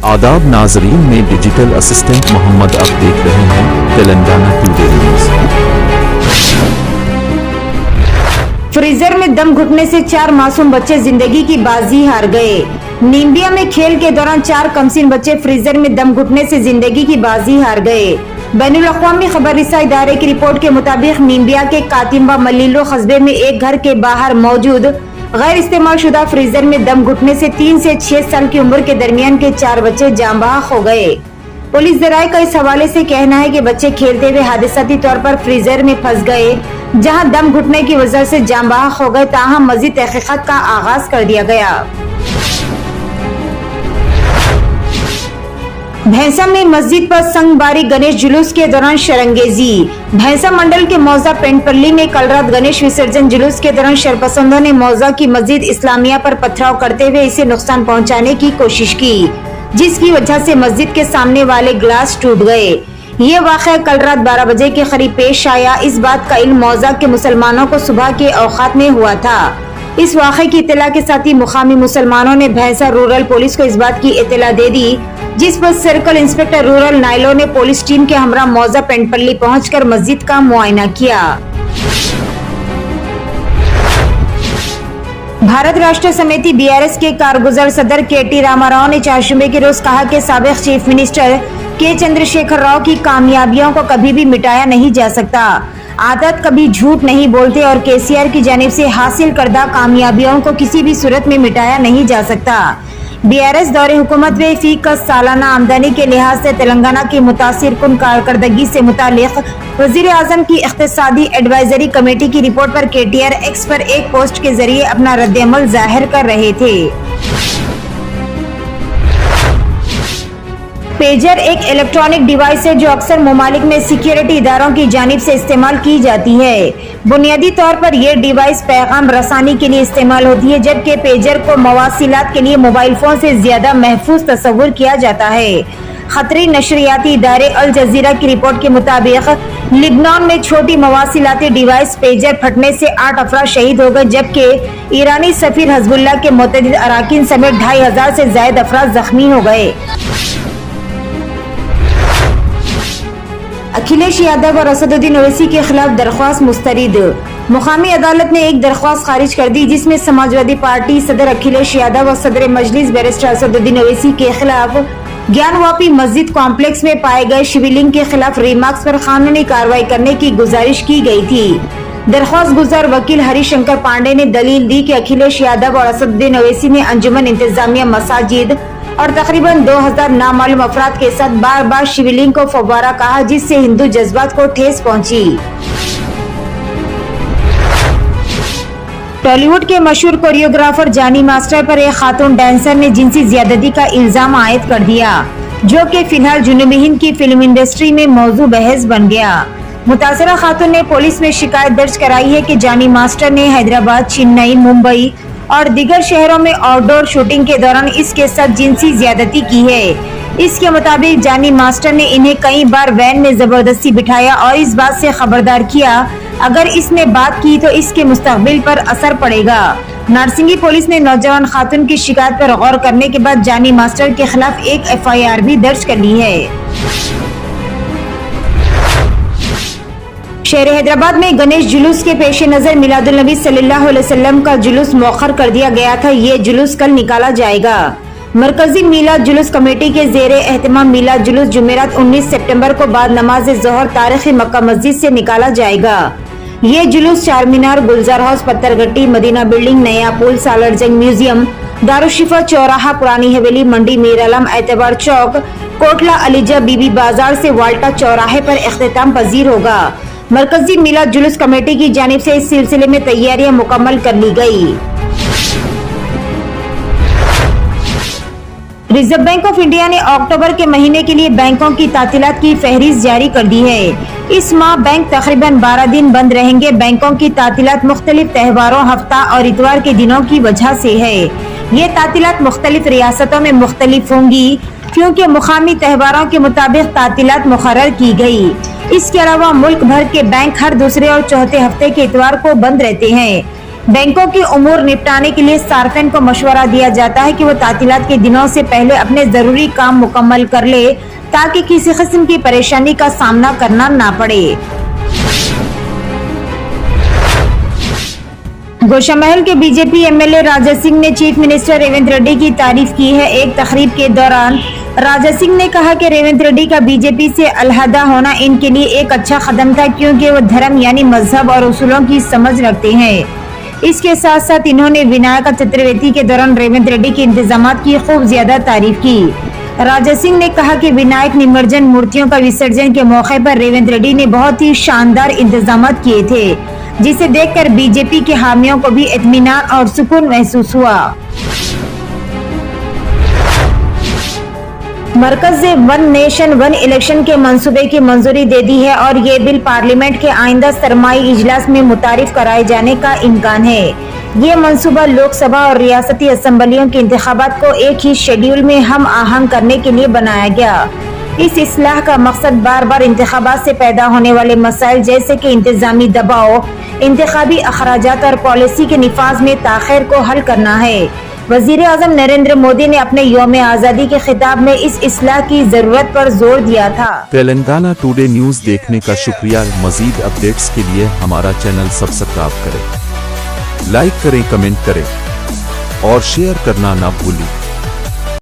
आदाब नाजरीन, में डिजिटल असिस्टेंट मोहम्मद। आप देख रहे हैं तेलंगाना टुडे न्यूज़। फ्रीजर में दम घुटने से 4 मासूम बच्चे जिंदगी की बाजी हार गए। नीमबिया में खेल के दौरान 4 कमसीन बच्चे फ्रीजर में दम घुटने से जिंदगी की बाजी हार गए। बैनुल अक़वामी खबर रिसा इदारे की रिपोर्ट के मुताबिक नीमबिया के कातिम्बा मलीलो कस्बे में एक घर के बाहर मौजूद गैर इस्तेमाल शुदा फ्रीजर में दम घुटने से 3 से 6 साल की उम्र के दरमियान के 4 बच्चे जाँ बहक हो गए। पुलिस ज़राए का इस हवाले से कहना है कि बच्चे खेलते हुए हादसाती तौर पर फ्रीजर में फंस गए, जहां दम घुटने की वजह से जाँ बहक हो गए। ताहम मजीद तहकीकात का आगाज कर दिया गया। भैंसा में मस्जिद पर संगबारी गणेश जुलूस के दौरान शरंगेजी। भैंसा मंडल के मौजा पेंटपल्ली में कल रात गणेश विसर्जन जुलूस के दौरान शरपसंदों ने मौजा की मस्जिद इस्लामिया पर पथराव करते हुए इसे नुकसान पहुंचाने की कोशिश की, जिसकी वजह से मस्जिद के सामने वाले ग्लास टूट गए। ये वाक़या कल रात 12 बजे के करीब पेश आया। इस बात का इल्म मौजा के मुसलमानों को सुबह के औकात में हुआ था। इस वाक़े की इत्तला के साथ ही मुकामी मुसलमानों ने भैंसा रूरल पुलिस को इस बात की इत्तला दे दी, जिस पर सर्कल इंस्पेक्टर रूरल नाइलो ने पुलिस टीम के हमरा मौजा पेंटपल्ली पहुंचकर मस्जिद का मुआयना किया। भारत राष्ट्र समिति BRS के कारगुजर सदर KT रामाराव ने चारशंबे के रोज कहा कि साबिक chief minister K Chandrashekhar Rao की कामयाबियों को कभी भी मिटाया नहीं जा सकता। आदत कभी झूठ नहीं बोलते और KCR की जानिब से हासिल करदा कामयाबियों को किसी भी सूरत में मिटाया नहीं जा सकता। BRS दौरे हुकूमत व फी का सालाना आमदनी के लिहाज से तेलंगाना की मुतासिर कुन कारकर्दगी से मुतालिक वजीर आजम की इख्तिसादी एडवाइजरी कमेटी की रिपोर्ट पर KTR X पर एक पोस्ट के जरिए अपना रद्द-ए-अमल जाहिर कर रहे थे। पेजर एक इलेक्ट्रॉनिक डिवाइस है जो अक्सर ममालिक में सिक्योरिटी इदारों की जानिब से इस्तेमाल की जाती है। बुनियादी तौर पर यह डिवाइस पैगाम रसानी के लिए इस्तेमाल होती है, जबकि पेजर को मवासिलात के लिए मोबाइल फोन से ज्यादा महफूज तस्वुर किया जाता है। खतरी नशरियाती इदारे अल जजीरा की रिपोर्ट के मुताबिक लिबनान में छोटी मवासिलाती डिवाइस पेजर फटने से 8 अफराद शहीद हो गए, जबकि ईरानी सफीर हिजबुल्लाह के मुतअद्दिद अराकीन समेत 2500 से ज्यादा अफराद जख्मी हो गए। अखिलेश यादव और असदुद्दीन ओवैसी के खिलाफ दरख्वास्त मुस्तरद। मुकामी अदालत ने एक दरख्वास्त खारिज कर दी, जिसमें समाजवादी पार्टी सदर अखिलेश यादव और सदर मजलिस बैरिस्टर असदुद्दीन ओवैसी के खिलाफ ज्ञानवापी मस्जिद कॉम्प्लेक्स में पाए गए शिवलिंग के खिलाफ रिमार्क्स पर कानूनी कार्रवाई करने की गुजारिश की गई थी। दरख्वास्त गुजार वकील हरिशंकर पांडे ने दलील दी कि अखिलेश यादव और असदुद्दीन ओवैसी ने अंजुमन इंतजामिया मसाजिद और तकरीबन 2000 नामालूम अफराद के साथ बार बार शिवलिंग को फव्वारा कहा, जिससे हिंदू जज्बात को ठेस पहुंची। टॉलीवुड के मशहूर कोरियोग्राफर जानी मास्टर पर एक खातून डांसर ने जिनसी ज्यादती का इल्जाम आयद कर दिया, जो कि फिलहाल जुनूबी हिंद की फिल्म इंडस्ट्री में मौजू बहस बन गया। मुतासरा खातून ने पुलिस में शिकायत दर्ज कराई है कि जानी मास्टर ने हैदराबाद, चेन्नई, मुंबई और दीगर शहरों में आउटडोर शूटिंग के दौरान इसके साथ जिनसी ज्यादती की है। इसके मुताबिक जानी मास्टर ने इन्हें कई बार वैन में जबरदस्ती बिठाया और इस बात से खबरदार किया अगर इसने बात की तो इसके मुस्तकबिल पर असर पड़ेगा। नारसिंगी पुलिस ने नौजवान खातून की शिकायत पर गौर करने के बाद जानी मास्टर के खिलाफ एक FIR भी दर्ज कर ली है। शहर हैदराबाद में गणेश जुलूस के पेश नजर मिलादुल नबी सल्लल्लाहु अलैहि वसल्लम का जुलूस मौखर कर दिया गया था। ये जुलूस कल निकाला जाएगा। मरकजी मिलाद जुलूस कमेटी के ज़ेरे एहतमाम मिलाद जुलूस जुमेरात 19 सितंबर को बाद नमाज ज़ोहर तारीखी मक्का मस्जिद से निकाला जाएगा। ये जुलूस चार मीनार, गुलजार हाउस, पत्थरगट्टी, मदीना बिल्डिंग, नया पुल, सालारजंग म्यूजियम, दारुशिफा चौराहा, पुरानी हवेली, मंडी, मीर आलम, एतबार चौक, कोटला अलीजा, बीबी बाजार से वाल्टा चौराहे पर इख्तिताम पजीर होगा। मरकजी मिलाद जुलूस कमेटी की जानिब से इस सिलसिले में तैयारियां मुकम्मल कर ली गई। रिजर्व बैंक ऑफ इंडिया ने अक्टूबर के महीने के लिए बैंकों की तातीलात की फहरिस्त जारी कर दी है। इस माह बैंक तकरीबन 12 दिन बंद रहेंगे। बैंकों की तातीलात मुख्तलिफ त्योहारों, हफ्ता और इतवार के दिनों की वजह से है। ये तातीलात मुख्तलिफ रियासतों में मुख्तलिफ होंगी, क्योंकि मुकामी त्योहारों के मुताबिक तातीलात मुकर्रर की गई। इसके अलावा मुल्क भर के बैंक हर दूसरे और चौथे हफ्ते के इतवार को बंद रहते हैं। बैंकों के उमूर निपटाने के लिए सार्फिन को मशवरा दिया जाता है कि वो तातीलात के दिनों से पहले अपने जरूरी काम मुकम्मल कर ले ताकि किसी किस्म की परेशानी का सामना करना ना पड़े। गोशामहल के बीजेपी एमएलए राजा सिंह ने चीफ मिनिस्टर रेवंत रेड्डी की तारीफ की है। एक तकरीब के दौरान राजा सिंह ने कहा कि रेवंत रेड्डी का बीजेपी से अलहदा होना इनके लिए एक अच्छा कदम था, क्योंकि वो धर्म यानी मजहब और उसूलों की समझ रखते हैं। इसके साथ साथ इन्होंने विनायक चतुर्वेदी के दौरान रेवंत रेड्डी के इंतजामात की खूब ज्यादा तारीफ की। राजा सिंह ने कहा कि विनायक निमज्जन मूर्तियों का विसर्जन के मौके पर रेवंत रेड्डी ने बहुत ही शानदार इंतजामात किए थे, जिसे देखकर बीजेपी के हामियों को भी इत्मीनान और सुकून महसूस हुआ। मरकज ने वन नेशन वन इलेक्शन के मंसूबे की मंजूरी दे दी है और ये बिल पार्लियामेंट के आइंदा सरमाई इजलास में मुतारिफ कराए जाने का इम्कान है। ये मंसूबा लोकसभा और रियासती असम्बलियों के इंतखाबात को एक ही शेड्यूल में हम आहंग करने के लिए बनाया गया। इस इस्लाह का मकसद बार बार इंतखाबात से पैदा होने वाले मसाइल जैसे कि इंतजामी दबाव, इंतखाबी अखराजात और पॉलिसी के निफाज में ताखिर को हल करना है। वजीर आजम नरेंद्र मोदी ने अपने यौम आज़ादी के खिताब में इस इस्लाह की जरूरत पर जोर दिया था। तेलंगाना टुडे न्यूज़ देखने का शुक्रिया। मजीद अपडेट्स के लिए हमारा चैनल सब्सक्राइब करें, लाइक करें, कमेंट करें और शेयर करना ना भूलें।